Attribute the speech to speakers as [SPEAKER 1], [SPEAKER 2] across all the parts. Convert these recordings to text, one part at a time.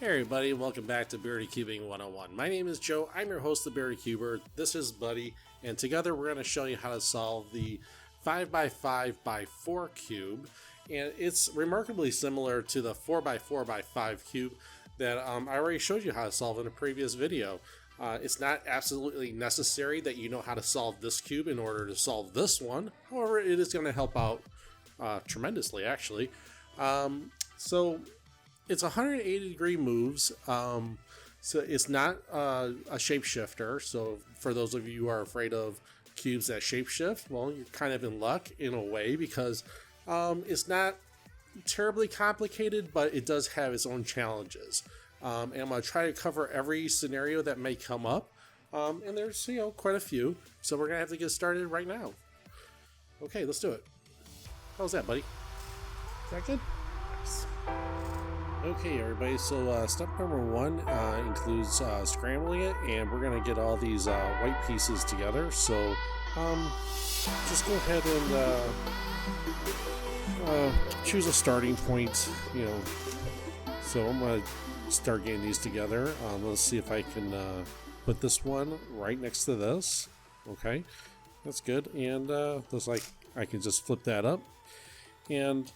[SPEAKER 1] Hey everybody, welcome back to Beardy Cubing 101. My name is Joe, I'm your host of Beardy Cuber, this is Buddy, and together we're going to show you how to solve the 5x5x4 cube, and it's remarkably similar to the 4x4x5 cube that I already showed you how to solve in a previous video. It's not absolutely necessary that you know how to solve this cube in order to solve this one, however it is going to help out tremendously actually. So it's 180 degree moves, so it's not a shapeshifter. So for those of you who are afraid of cubes that shapeshift, well, you're kind of in luck in a way because it's not terribly complicated, but it does have its own challenges. And I'm going to try to cover every scenario that may come up, and there's quite a few. So we're going to have to get started right now. Okay, let's do it. How's that, buddy? Is that good? Nice. Okay, everybody, so step number one includes scrambling it, and we're going to get all these white pieces together. So just go ahead and choose a starting point, So I'm going to start getting these together. Let's see if I can put this one right next to this. Okay, that's good. And looks like I can just flip that up. And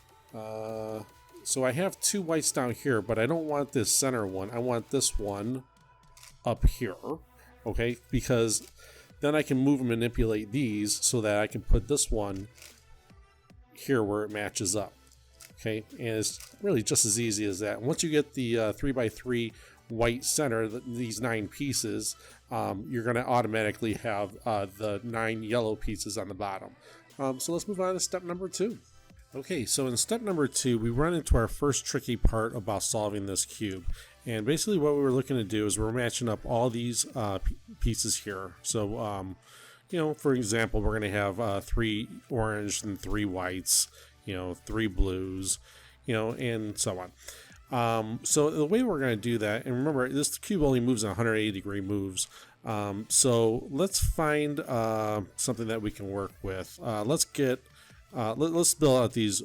[SPEAKER 1] so I have two whites down here, but I don't want this center one. I want this one up here, okay? Because then I can move and manipulate these so that I can put this one here where it matches up, okay? And it's really just as easy as that. Once you get the 3x3 white center, these 9 pieces, you're going to automatically have the 9 yellow pieces on the bottom. So let's move on to step number 2. Okay, so in step number 2, we run into our first tricky part about solving this cube. And basically what we're looking to do is we're matching up all these pieces here. So, for example, we're going to have 3 orange and 3 whites, 3 blues, and so on. So the way we're going to do that, and remember, this cube only moves in 180 degree moves. So let's find something that we can work with. Let's build out these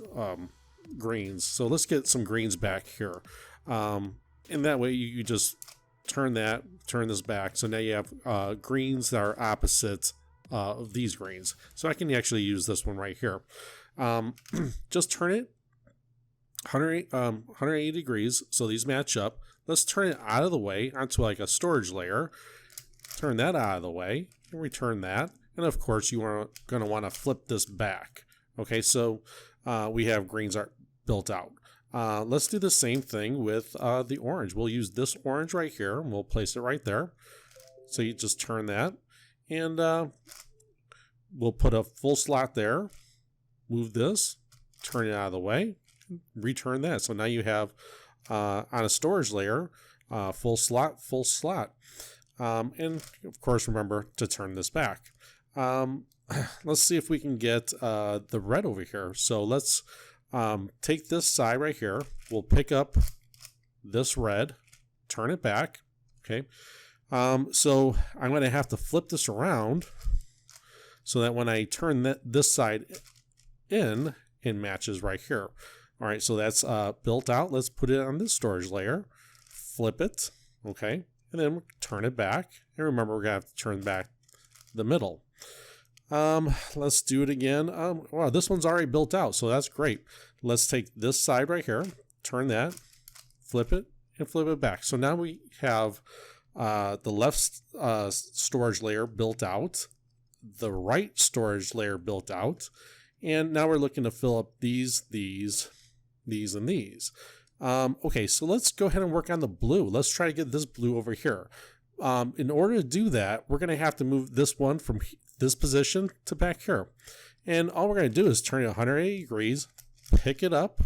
[SPEAKER 1] greens. So let's get some greens back here. And that way you just turn this back. So now you have greens that are opposite of these greens. So I can actually use this one right here. Just turn it 180 degrees so these match up. Let's turn it out of the way onto like a storage layer. Turn that out of the way and return that. And of course you are going to want to flip this back. Okay, so we have greens are built out. Let's do the same thing with the orange. We'll use this orange right here, and we'll place it right there. So you just turn that, and we'll put a full slot there. Move this, turn it out of the way, return that. So now you have, on a storage layer, full slot, full slot. And, of course, remember to turn this back. Let's see if we can get the red over here. So let's take this side right here. We'll pick up this red, turn it back. Okay. So I'm going to have to flip this around so that when I turn this side in, it matches right here. All right. So that's built out. Let's put it on this storage layer. Flip it. Okay. And then turn it back. And remember, we're going to have to turn back the middle. Let's do it again. Wow, this one's already built out, so that's great. Let's take this side right here, turn that, flip it, and flip it back. So now we have the left storage layer built out, the right storage layer built out, and now we're looking to fill up these, and these. Okay, so let's go ahead and work on the blue. Let's try to get this blue over here. In order to do that, we're going to have to move this one from this position to back here. And all we're going to do is turn it 180 degrees, pick it up.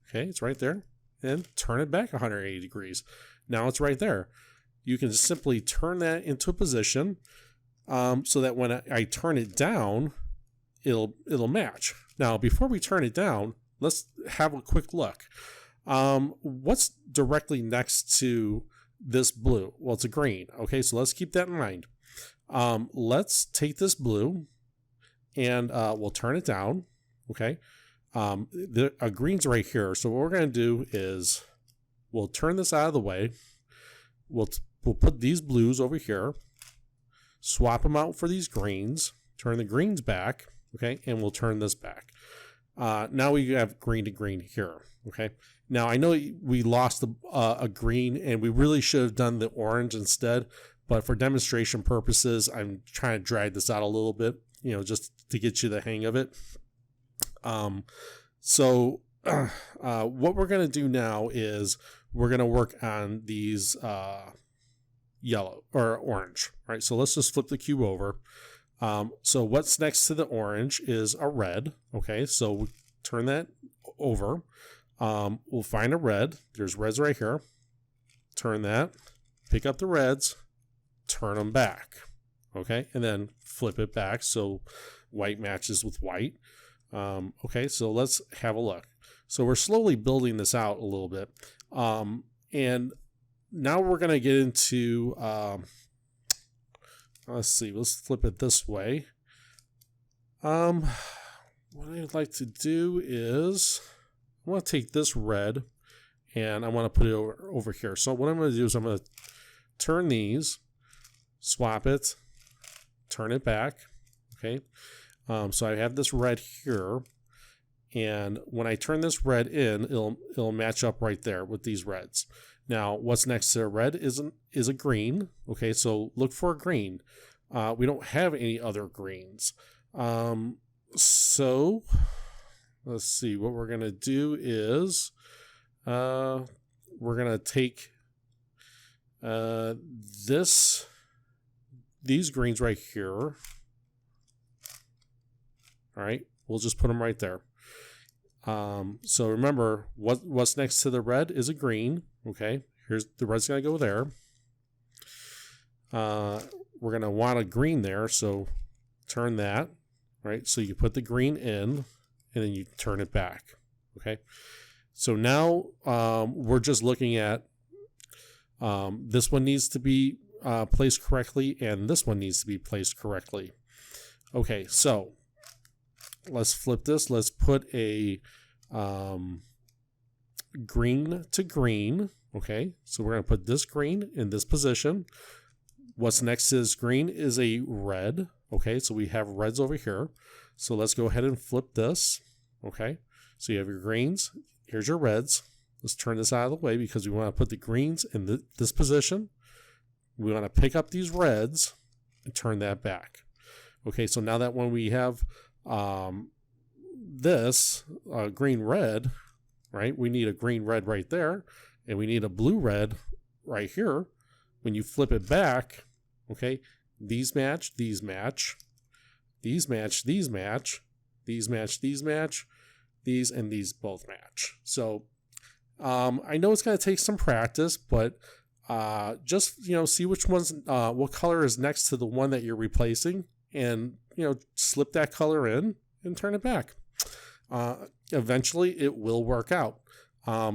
[SPEAKER 1] Okay, it's right there. And turn it back 180 degrees. Now it's right there. You can simply turn that into a position so that when I turn it down, it'll match. Now, before we turn it down, let's have a quick look. What's directly next to this blue? Well, it's a green. Okay, so let's keep that in mind. Let's take this blue and we'll turn it down. Okay, a green's right here. So what we're going to do is we'll turn this out of the way. We'll put these blues over here, swap them out for these greens, turn the greens back, okay, and we'll turn this back. Now we have green to green here, okay. Now I know we lost a green, and we really should have done the orange instead, but for demonstration purposes, I'm trying to drag this out a little bit, just to get you the hang of it. So what we're going to do now is we're going to work on these yellow or orange, right? So let's just flip the cube over. So what's next to the orange is a red. Okay, so we turn that over. We'll find a red. There's reds right here. Turn that, pick up the reds, turn them back. Okay, and then flip it back so white matches with white. Okay, so let's have a look. So we're slowly building this out a little bit. And now we're going to get into, let's see, let's flip it this way. What I'd like to do is, I want to take this red and I want to put it over here. So what I'm going to do is I'm going to turn these, swap it, turn it back. Okay. So I have this red here, and when I turn this red in, it'll match up right there with these reds. Now, what's next to a red is a green. Okay, so look for a green. We don't have any other greens. So let's see. What we're gonna do is we're gonna take these greens right here. All right, we'll just put them right there. So remember, what's next to the red is a green. Okay, here's the red's gonna go there. We're gonna want a green there, so turn that. Right, so you put the green in, and then you turn it back. Okay, so now we're just looking at this one needs to be placed correctly, and this one needs to be placed correctly. Okay, so let's flip this. Let's put a green to green. Okay, so we're going to put this green in this position. What's next to this green is a red. Okay, so we have reds over here. So let's go ahead and flip this. Okay, so you have your greens. Here's your reds. Let's turn this out of the way because we want to put the greens in this position. We want to pick up these reds and turn that back. Okay, so now that when we have this green red, right, we need a green red right there, and we need a blue red right here. When you flip it back, okay, these match, these match, these match, these match, these match, these match, these and these both match. So I know it's going to take some practice, but just see which one's what color is next to the one that you're replacing, and slip that color in and turn it back. Eventually it will work out.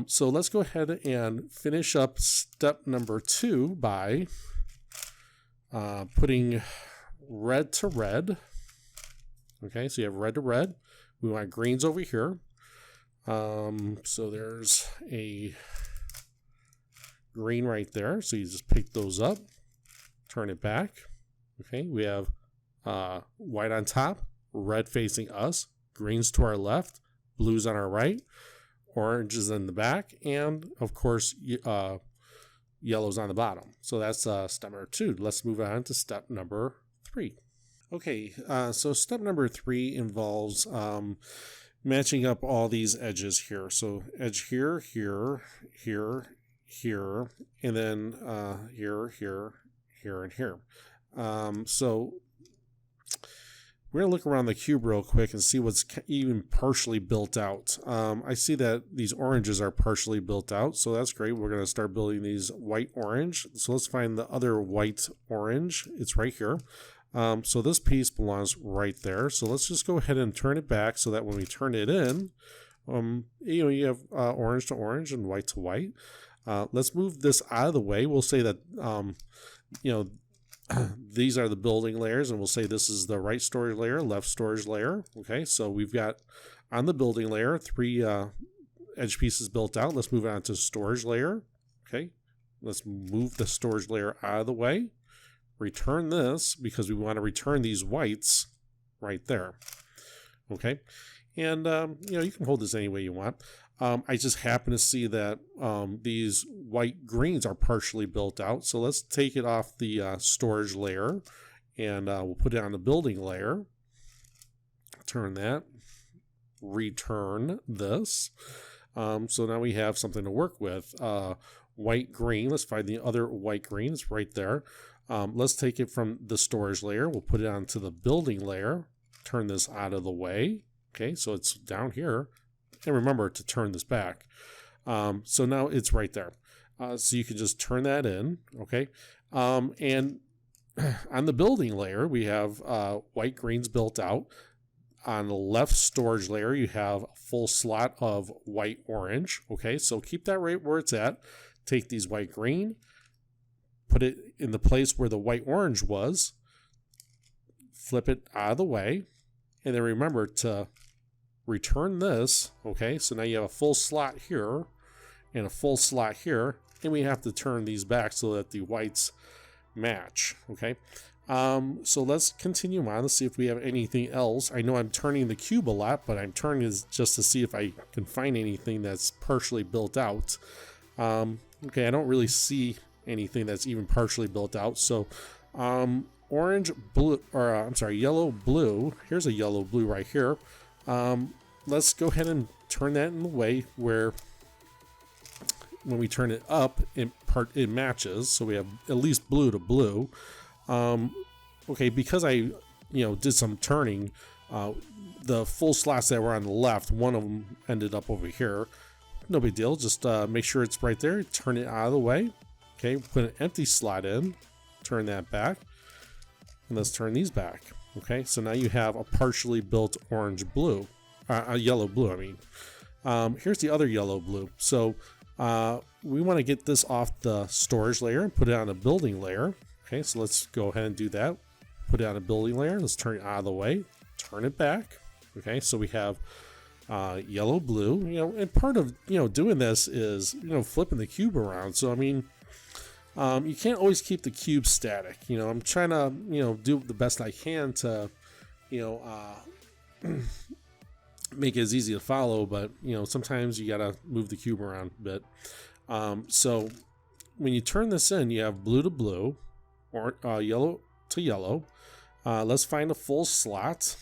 [SPEAKER 1] So let's go ahead and finish up step number 2 by putting red to red. Okay, so you have red to red. We want greens over here. So there's a green right there. So you just pick those up, turn it back. Okay, we have white on top, red facing us, greens to our left, blues on our right, oranges in the back, and of course yellows on the bottom. So that's step number 2. Let's move on to step number 3. Okay, so step number 3 involves matching up all these edges here. So edge here, here, here, here, and then here, here, here, and here. So we're going to look around the cube real quick and see what's even partially built out. I see that these oranges are partially built out, so that's great. We're going to start building these white orange. So let's find the other white orange. It's right here. So this piece belongs right there. So let's just go ahead and turn it back so that when we turn it in, you have orange to orange and white to white. Let's move this out of the way. We'll say that, these are the building layers, and we'll say this is the right storage layer, left storage layer. Okay, so we've got on the building layer 3 edge piece is built out. Let's move on to storage layer. Okay, let's move the storage layer out of the way. Return this because we want to return these whites right there. Okay, and you can hold this any way you want. I just happen to see that these white greens are partially built out. So let's take it off the storage layer and we'll put it on the building layer. Turn that. Return this. So now we have something to work with. White green. Let's find the other white greens right there. Let's take it from the storage layer. We'll put it onto the building layer. Turn this out of the way. Okay, so it's down here. And remember to turn this back. So now it's right there. So you can just turn that in. Okay, and on the building layer, we have white greens built out. On the left storage layer, you have a full slot of white orange. Okay, so keep that right where it's at. Take these white green, put it in the place where the white orange was, flip it out of the way, and then remember to return this. Okay, so now you have a full slot here and a full slot here, and we have to turn these back so that the whites match. Okay. So let's continue on. Let's see if we have anything else. I know I'm turning the cube a lot, but I'm turning it just to see if I can find anything that's partially built out. Okay, I don't really see anything that's even partially built out. So orange, blue, or I'm sorry, yellow, blue. Here's a yellow, blue right here. Let's go ahead and turn that in the way where when we turn it up, it matches. So we have at least blue to blue. Okay, because I did some turning, the full slots that were on the left, one of them ended up over here. No big deal, just make sure it's right there, turn it out of the way. Okay, put an empty slot in, turn that back, and let's turn these back. Okay, so now you have a partially built orange blue, a yellow blue, I mean. Here's the other yellow blue. So we want to get this off the storage layer and put it on a building layer. Okay, so let's go ahead and do that. Put it on a building layer. Let's turn it out of the way. Turn it back. Okay, so we have yellow, blue. And part of doing this is flipping the cube around. So I mean, you can't always keep the cube static. I'm trying to do the best I can to make it as easy to follow. But sometimes you gotta move the cube around a bit. So when you turn this in, you have blue to blue. Or yellow to yellow. Let's find a full slot.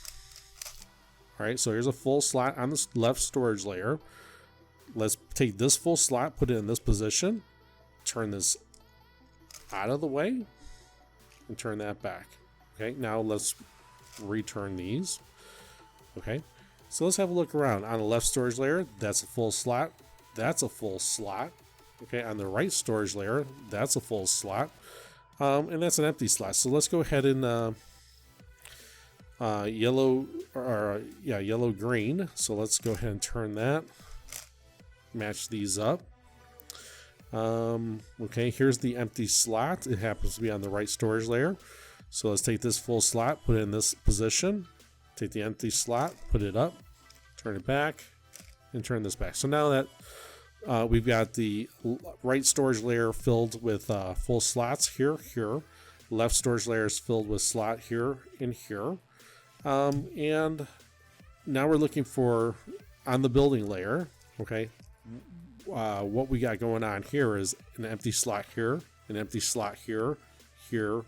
[SPEAKER 1] All right, so here's a full slot on the left storage layer. Let's take this full slot, put it in this position, turn this out of the way, and turn that back. Okay, now let's return these. Okay, so let's have a look around. On the left storage layer, that's a full slot. That's a full slot. Okay, on the right storage layer, that's a full slot. And that's an empty slot. So let's go ahead and yellow green. So let's go ahead and turn that. Match these up. Okay, here's the empty slot. It happens to be on the right storage layer. So let's take this full slot, put it in this position. Take the empty slot, put it up, turn it back, and turn this back. So now that we've got the right storage layer filled with full slots here. Left storage layer is filled with slot here and here. And now we're looking for, on the building layer, okay, what we got going on here is an empty slot here, an empty slot here, here,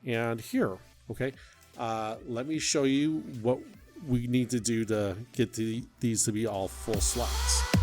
[SPEAKER 1] and here. Okay, let me show you what we need to do to get these to be all full slots.